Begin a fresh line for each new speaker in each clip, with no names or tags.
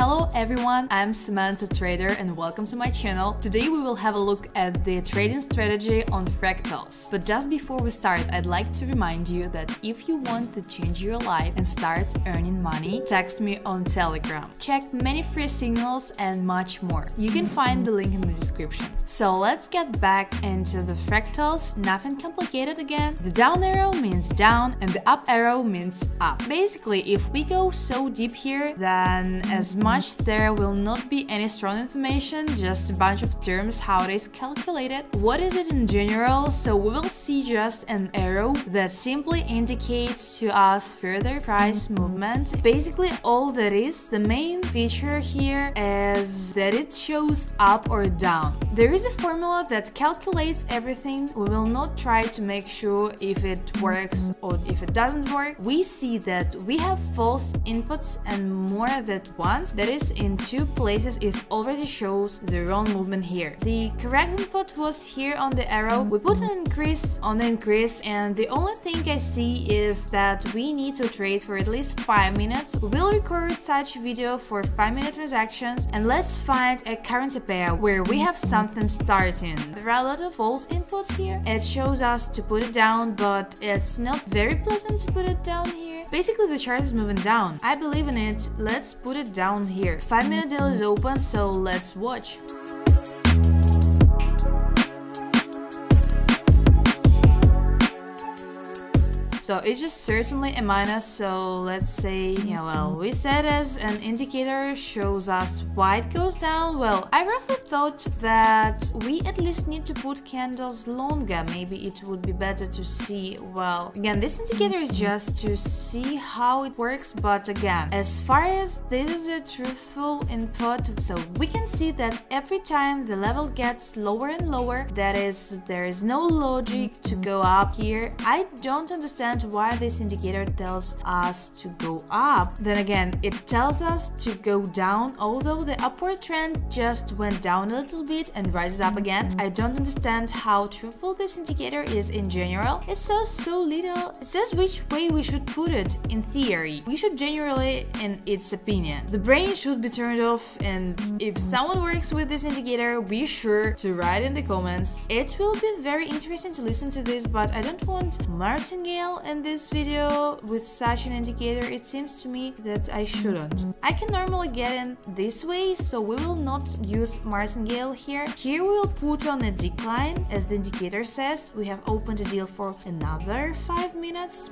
Hello everyone, I'm Samantha Trader and welcome to my channel. Today we will have a look at the trading strategy on fractals. But just before we start, I'd like to remind you that if you want to change your life and start earning money, text me on Telegram. Check many free signals and much more. You can find the link in the description. So let's get back into the fractals, nothing complicated again. The down arrow means down and the up arrow means up. Basically, if we go so deep here, then as much there will not be any strong information, just a bunch of terms how it is calculated. What is it in general? So we will see just an arrow that simply indicates to us further price movement. Basically all that is, the main feature here is that it shows up or down. There is a formula that calculates everything. We will not try to make sure if it works or if it doesn't work. We see that we have false inputs and more than once, that is in two places, it already shows the wrong movement here. The correct input was here on the arrow. We put an increase on the increase and the only thing I see is that we need to trade for at least 5 minutes. We will record such video for 5-minute transactions and let's find a currency pair where we have something starting. There are a lot of false inputs here. It shows us to put it down, but it's not very pleasant to put it down here. Basically the chart is moving down. I believe in it. Let's put it down here. 5-minute deal is open, so let's watch. So it's just certainly a minus, so let's say, we said as an indicator shows us why it goes down. Well, I roughly thought that we at least need to put candles longer. Maybe it would be better to see, well, again, this indicator is just to see how it works, but again, as far as this is a truthful input, so we can see that every time the level gets lower and lower, that is, there is no logic to go up here. I don't understand why this indicator tells us to go up. Then again, it tells us to go down, although the upward trend just went down a little bit and rises up again. I don't understand how truthful this indicator is in general. It says so little. It says which way we should put it in theory. We should generally, in its opinion. The brain should be turned off, and if someone works with this indicator, be sure to write in the comments. It will be very interesting to listen to this, but I don't want martingale in this video with such an indicator. It seems to me that I shouldn't. I can normally get in this way, so we will not use martingale here. Here we will put on a decline, as the indicator says. We have opened a deal for another 5 minutes.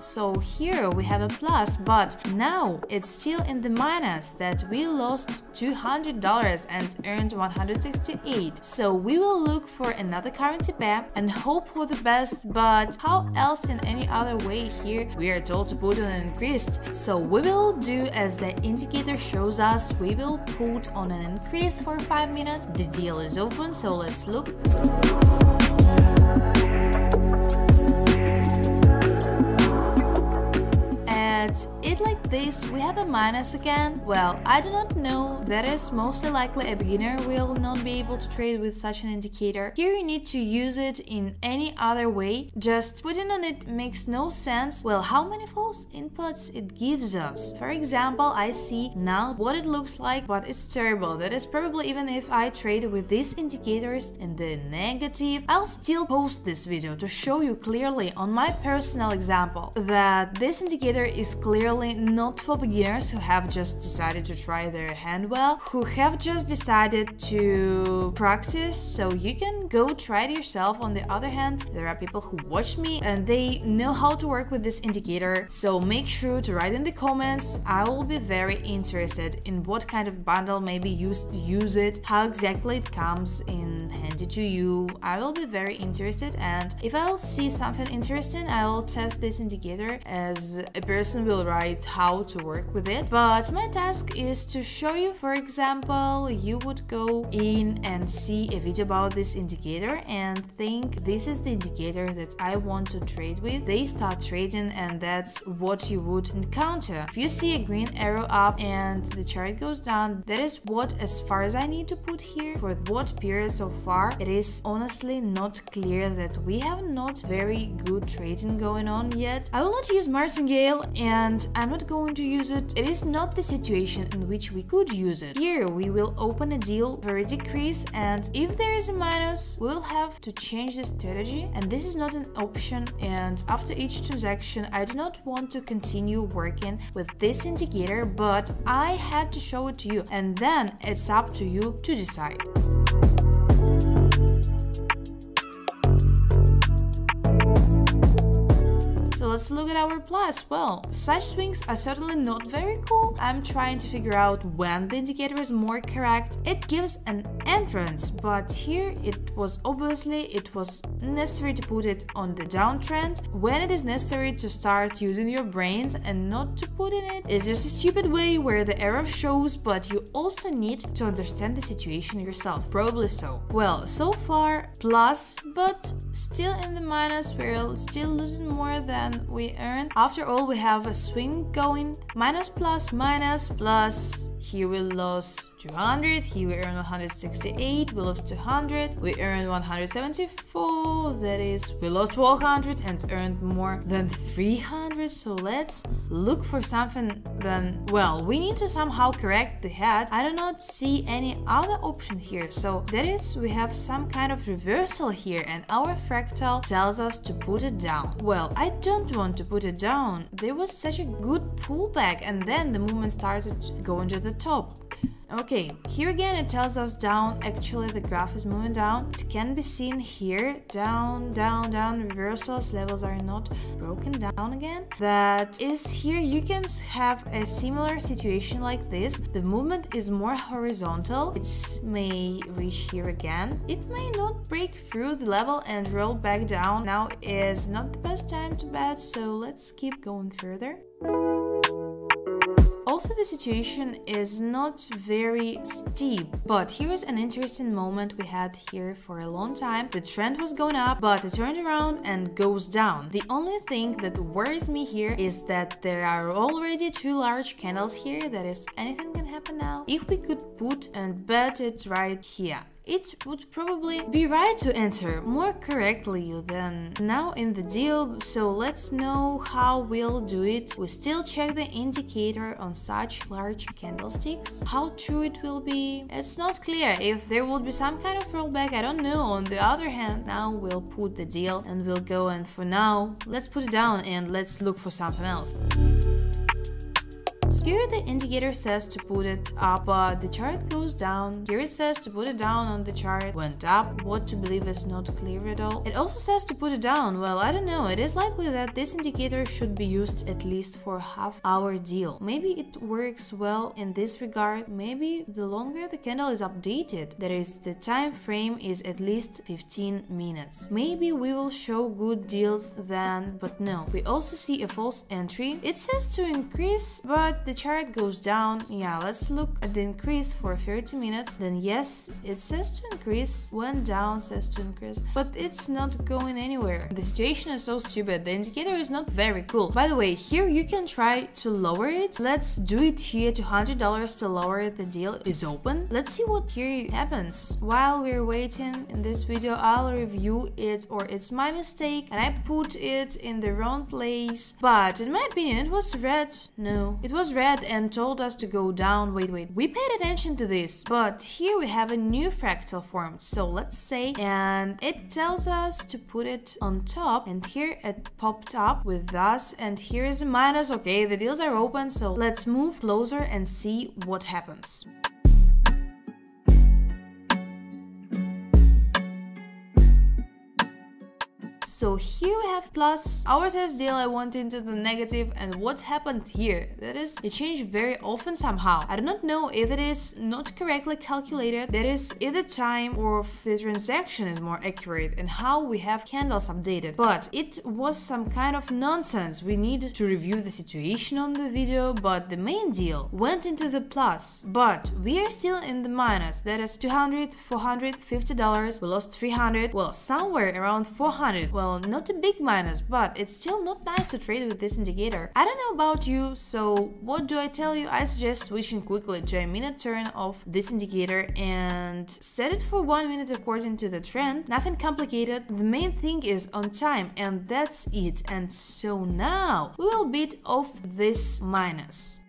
So here we have a plus, but now it's still in the minus, that we lost $200 and earned 168. So we will look for another currency pair and hope for the best, but how else in any other way here? We are told to put on an increased. So we will do as the indicator shows us. We will put on an increase for 5 minutes. The deal is open, so let's look. It like this, we have a minus again. Well, I do not know, that is mostly likely a beginner will not be able to trade with such an indicator. Here you need to use it in any other way, just putting on it makes no sense. Well, how many false inputs it gives us? For example, I see now what it looks like, but it's terrible. That is probably, even if I trade with these indicators in the negative, I'll still post this video to show you clearly on my personal example that this indicator is clearly not for beginners who have just decided to try their hand well, who have just decided to practice, so you can go try it yourself. On the other hand, there are people who watch me and they know how to work with this indicator, so make sure to write in the comments. I will be very interested in what kind of bundle maybe use it, how exactly it comes in handy to you. I will be very interested, and if I'll see something interesting, I'll test this indicator, as a person will write how how to work with it, but my task is to show you. For example, you would go in and see a video about this indicator and think this is the indicator that I want to trade with. They start trading, and that's what you would encounter. If you see a green arrow up and the chart goes down, that is what, as far as I need to put here. For what period so far, it is honestly not clear that we have not very good trading going on yet. I will not use martingale, and I'm not going to use it. It is not the situation in which we could use it. Here we will open a deal for a decrease, and if there is a minus, we'll have to change the strategy, and this is not an option. And after each transaction, I do not want to continue working with this indicator, but I had to show it to you, and then it's up to you to decide. So let's look at our plus. Well, such swings are certainly not very cool. I'm trying to figure out when the indicator is more correct. It gives an entrance, but here it was necessary to put it on the downtrend when it is necessary to start using your brains and not to put in it. It's just a stupid way where the arrow shows, but you also need to understand the situation yourself. Probably so. Well, so far plus, but still in the minus. We're still losing more than we earn. After all, we have a swing going minus plus minus plus. Here we lost 200, here we earn 168, we lost 200, we earned 174, that is, we lost 100 and earned more than 300. So let's look for something then. Well, we need to somehow correct the head. I do not see any other option here, so that is, we have some kind of reversal here, and our fractal tells us to put it down. Well, I don't want to put it down. There was such a good pullback, and then the movement started going to the top. Okay, here again it tells us down. Actually, the graph is moving down. It can be seen here, down, down, down, reversals, levels are not broken down again. That is here, you can have a similar situation like this. The movement is more horizontal. It may reach here again. It may not break through the level and roll back down. Now is not the best time to bet, so let's keep going further. Also, the situation is not very steep, but here's an interesting moment we had here for a long time. The trend was going up, but it turned around and goes down. The only thing that worries me here is that there are already two large candles here. That is, anything can happen now. If we could put and bet it right here, it would probably be right to enter more correctly than now in the deal. So let's know how we'll do it. We still check the indicator on such large candlesticks. How true it will be, it's not clear. If there would be some kind of rollback, I don't know. On the other hand, now we'll put the deal and we'll go, and for now let's put it down and let's look for something else. Here the indicator says to put it up, but the chart goes down. Here it says to put it down on the chart, went up. What to believe is not clear at all. It also says to put it down. Well, I don't know. It is likely that this indicator should be used at least for half-hour deal. Maybe it works well in this regard. Maybe the longer the candle is updated, that is, the time frame is at least 15 minutes. Maybe we will show good deals then, but no. We also see a false entry. It says to increase, but the chart goes down. Yeah, let's look at the increase for 30 minutes. Then yes, it says to increase, went down, says to increase, but it's not going anywhere. The situation is so stupid. The indicator is not very cool. By the way, here you can try to lower it. Let's do it here. $200 to lower it. The deal is open. Let's see what here happens. While we're waiting in this video, I'll review it, or it's my mistake and I put it in the wrong place. But in my opinion, it was red. No, it was red and told us to go down. Wait, we paid attention to this, but here we have a new fractal formed. So let's say, and it tells us to put it on top, and here it popped up with us, and here is a minus. Okay, the deals are open, so let's move closer and see what happens. So here we have plus. Our test daily went into the negative, and what happened here? That is, it changed very often somehow. I do not know if it is not correctly calculated, that is, if the time of the transaction is more accurate and how we have candles updated. But it was some kind of nonsense. We need to review the situation on the video, but the main deal went into the plus. But we are still in the minus, that is $200, $450. We lost 300, well, somewhere around 400. Well, not a big minus, but it's still not nice to trade with this indicator. I don't know about you, so what do I tell you? I suggest switching quickly to a minute turn of this indicator and set it for 1 minute according to the trend. Nothing complicated. The main thing is on time, and that's it. And so now we will beat off this minus.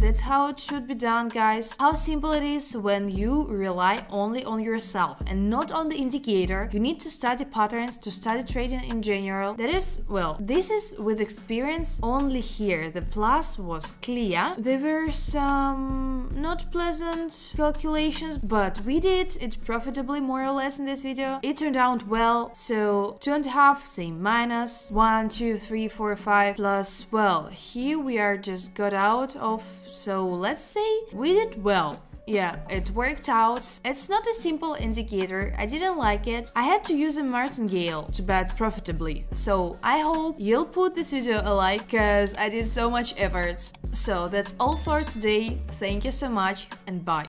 That's how it should be done, guys. How simple it is when you rely only on yourself and not on the indicator. You need to study patterns, to study trading in general. That is, well, this is with experience only here. The plus was clear. There were some not pleasant calculations, but we did it profitably more or less in this video. It turned out well. So 2.5, same minus, 1, 2, 3, 4, 5 plus. Well, here we are just got out of. So let's say we did well. Yeah, it worked out. It's not a simple indicator. I didn't like it. I had to use a martingale to bet profitably. So I hope you'll put this video a like, cause I did so much effort. So that's all for today. Thank you so much and bye.